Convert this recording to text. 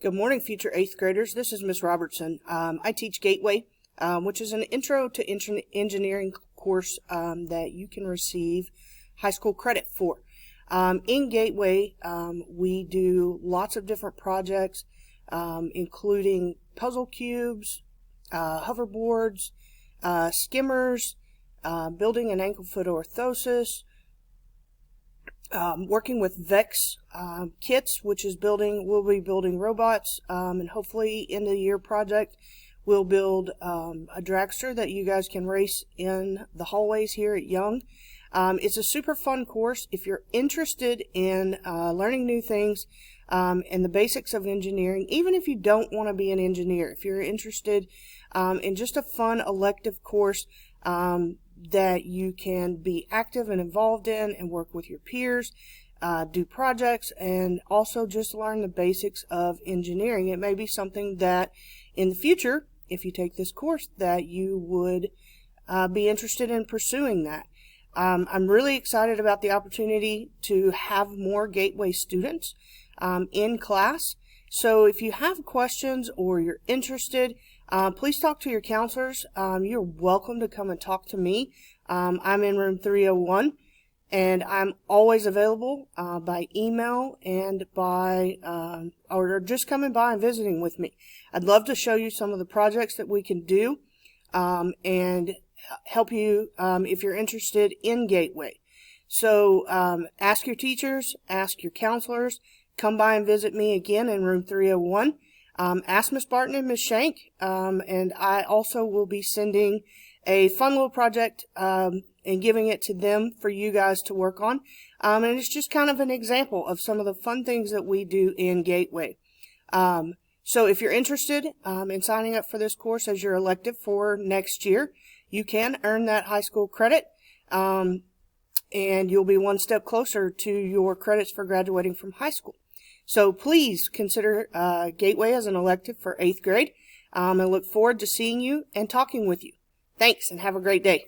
Good morning, future 8th graders. This is Miss Robertson. I teach Gateway, which is an intro to engineering course that you can receive high school credit for. In Gateway, we do lots of different projects, including puzzle cubes, hoverboards, skimmers, building an ankle-foot orthosis, working with VEX kits, which is we'll be building robots, and hopefully end of the year project we'll build a dragster that you guys can race in the hallways here at Young. It's a super fun course. If you're interested in learning new things and the basics of engineering, even if you don't want to be an engineer, if you're interested in just a fun elective course that you can be active and involved in and work with your peers, do projects, and also just learn the basics of engineering. It may be something that in the future, if you take this course, that you would be interested in pursuing that. I'm really excited about the opportunity to have more Gateway students in class. So if you have questions or you're interested, please talk to your counselors. You're welcome to come and talk to me. I'm in room 301, and I'm always available by email and by or just coming by and visiting with me. I'd love to show you some of the projects that we can do and help you if you're interested in Gateway. So ask your teachers, ask your counselors, come by and visit me again in room 301. Ask Miss Barton and Miss Shank, and I also will be sending a fun little project and giving it to them for you guys to work on. And it's just kind of an example of some of the fun things that we do in Gateway. So if you're interested in signing up for this course as your elective for next year, you can earn that high school credit, and you'll be one step closer to your credits for graduating from high school. So please consider Gateway as an elective for 8th grade. I look forward to seeing you and talking with you. Thanks, and have a great day.